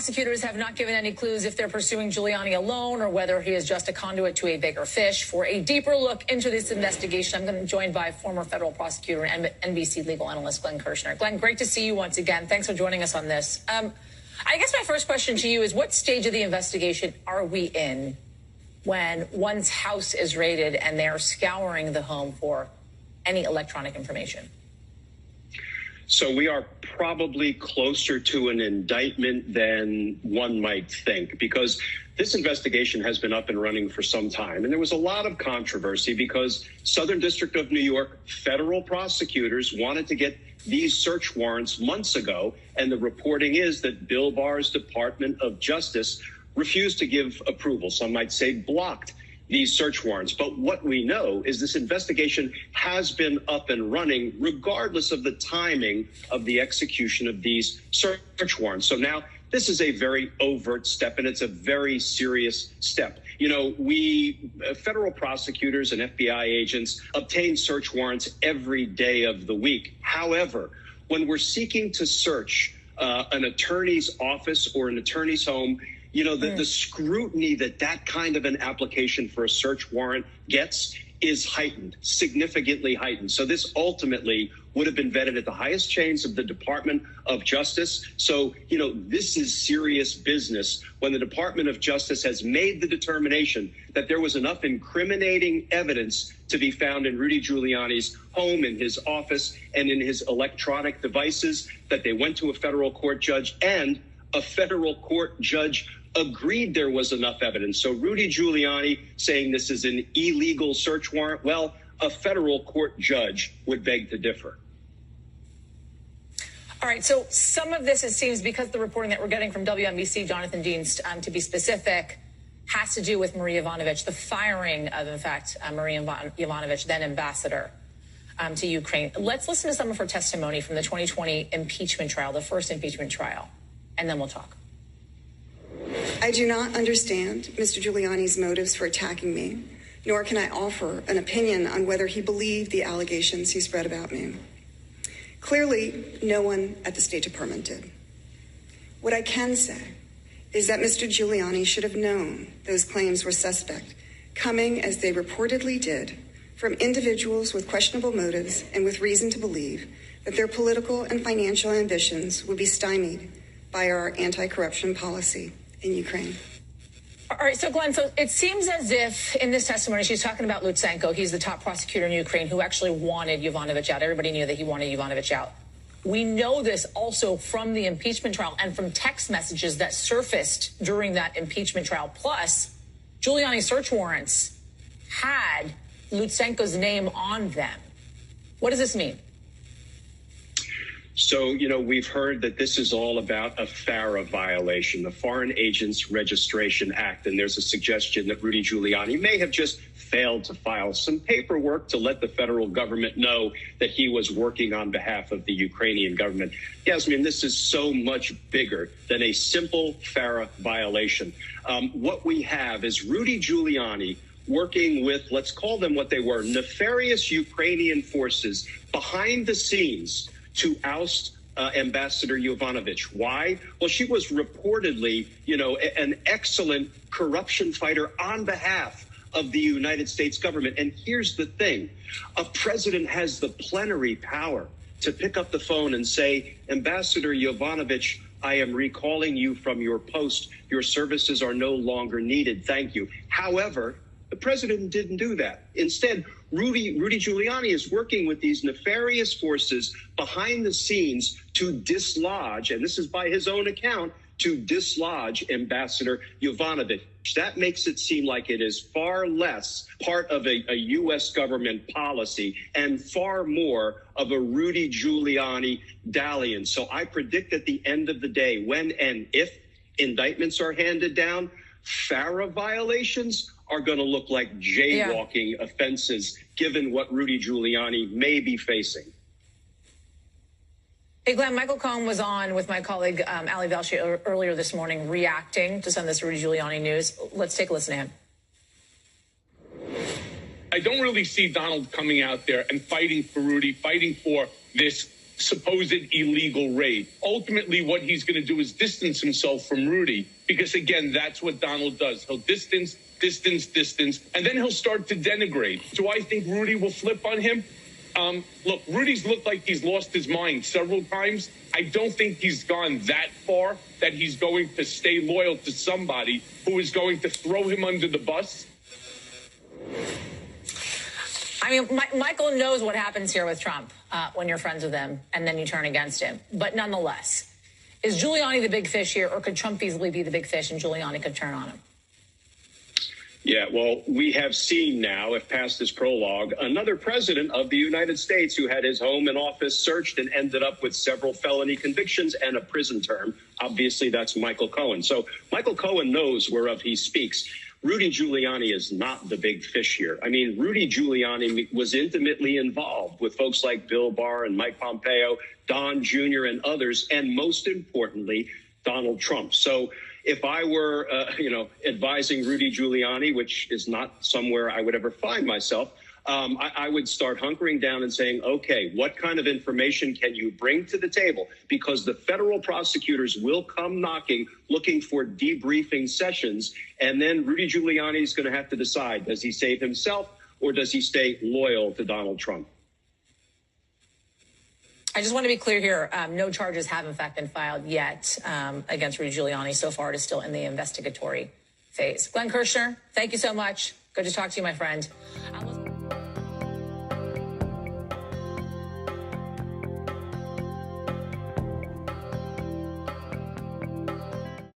prosecutors have not given any clues if they're pursuing Giuliani alone or whether he is just a conduit to a bigger fish. For a deeper look into this investigation, I'm going to be joined by former federal prosecutor and NBC legal analyst Glenn Kirshner. Glenn, great to see you once again. Thanks for joining us on this. I guess my first question to you is, what stage of the investigation are we in when one's house is raided and they're scouring the home for any electronic information? So we are probably closer to an indictment than one might think, because this investigation has been up and running for some time. And there was a lot of controversy because Southern District of New York federal prosecutors wanted to get these search warrants months ago. And the reporting is that Bill Barr's Department of Justice refused to give approval. Some might say blocked these search warrants. But what we know is this investigation has been up and running regardless of the timing of the execution of these search warrants. So now this is a very overt step, and it's a very serious step. You know, we federal prosecutors and FBI agents obtain search warrants every day of the week. However, when we're seeking to search an attorney's office or an attorney's home, you know, the scrutiny that kind of an application for a search warrant gets is heightened, significantly heightened. So this ultimately would have been vetted at the highest chains of the Department of Justice. So, you know, this is serious business when the Department of Justice has made the determination that there was enough incriminating evidence to be found in Rudy Giuliani's home, in his office, and in his electronic devices, that they went to a federal court judge, and a federal court judge agreed there was enough evidence. So Rudy Giuliani saying this is an illegal search warrant, well, a federal court judge would beg to differ. All right, so some of this, it seems, because the reporting that we're getting from WNBC, Jonathan Deans, to be specific, has to do with Marie Yovanovitch, the firing of, in fact, Marie Yovanovitch, then ambassador to Ukraine. Let's listen to some of her testimony from the 2020 impeachment trial, the first impeachment trial, and then we'll talk. I do not understand Mr. Giuliani's motives for attacking me, nor can I offer an opinion on whether he believed the allegations he spread about me. Clearly, no one at the State Department did. What I can say is that Mr. Giuliani should have known those claims were suspect, coming, as they reportedly did, from individuals with questionable motives and with reason to believe that their political and financial ambitions would be stymied by our anti-corruption policy in Ukraine. All right, so Glenn, so it seems as if in this testimony she's talking about Lutsenko. He's the top prosecutor in Ukraine who actually wanted Yovanovitch out. Everybody knew that he wanted Yovanovitch out. We know this also from the impeachment trial and from text messages that surfaced during that impeachment trial. Plus, Giuliani's search warrants had Lutsenko's name on them. What does this mean? So, you know, we've heard that this is all about a FARA violation, the Foreign Agents Registration Act. And there's a suggestion that Rudy Giuliani may have just failed to file some paperwork to let the federal government know that he was working on behalf of the Ukrainian government. Yasmin, this is so much bigger than a simple FARA violation. What we have is Rudy Giuliani working with, let's call them what they were, nefarious Ukrainian forces behind the scenes to oust Ambassador Yovanovitch. Why? Well, she was reportedly, you know, an excellent corruption fighter on behalf of the United States government. And here's the thing. A president has the plenary power to pick up the phone and say, Ambassador Yovanovitch, I am recalling you from your post. Your services are no longer needed. Thank you. However, the president didn't do that. Instead, Rudy Giuliani is working with these nefarious forces behind the scenes to dislodge, and this is by his own account, to dislodge Ambassador Yovanovitch. That makes it seem like it is far less part of a U.S. government policy and far more of a Rudy Giuliani dalliance. So I predict at the end of the day, when and if indictments are handed down, FARA violations are going to look like jaywalking offenses, given what Rudy Giuliani may be facing. Hey, Glenn, Michael Cohen was on with my colleague Ali Velshi earlier this morning reacting to some of this Rudy Giuliani news. Let's take a listen to him. I don't really see Donald coming out there and fighting for Rudy, fighting for this supposed illegal raid. Ultimately, what he's going to do is distance himself from Rudy, because, again, that's what Donald does. He'll distance, and then he'll start to denigrate. Do I think Rudy will flip on him? Look, Rudy's looked like he's lost his mind several times. I don't think he's gone that far that he's going to stay loyal to somebody who is going to throw him under the bus. I mean, Michael knows what happens here with Trump when you're friends with him and then you turn against him. But nonetheless, is Giuliani the big fish here, or could Trump easily be the big fish and Giuliani could turn on him? Yeah, well, we have seen now, if past this prologue, another president of the United States who had his home and office searched and ended up with several felony convictions and a prison term. Obviously, that's Michael Cohen. So Michael Cohen knows whereof he speaks. Rudy Giuliani is not the big fish here. I mean, Rudy Giuliani was intimately involved with folks like Bill Barr and Mike Pompeo, Don Jr. and others, and most importantly, Donald Trump. So if I were, advising Rudy Giuliani, which is not somewhere I would ever find myself, I would start hunkering down and saying, okay, what kind of information can you bring to the table? Because the federal prosecutors will come knocking, looking for debriefing sessions. And then Rudy Giuliani is going to have to decide, does he save himself or does he stay loyal to Donald Trump? I just want to be clear here. No charges have, in fact, been filed yet against Rudy Giuliani. So far, it is still in the investigatory phase. Glenn Kirshner, thank you so much. Good to talk to you, my friend.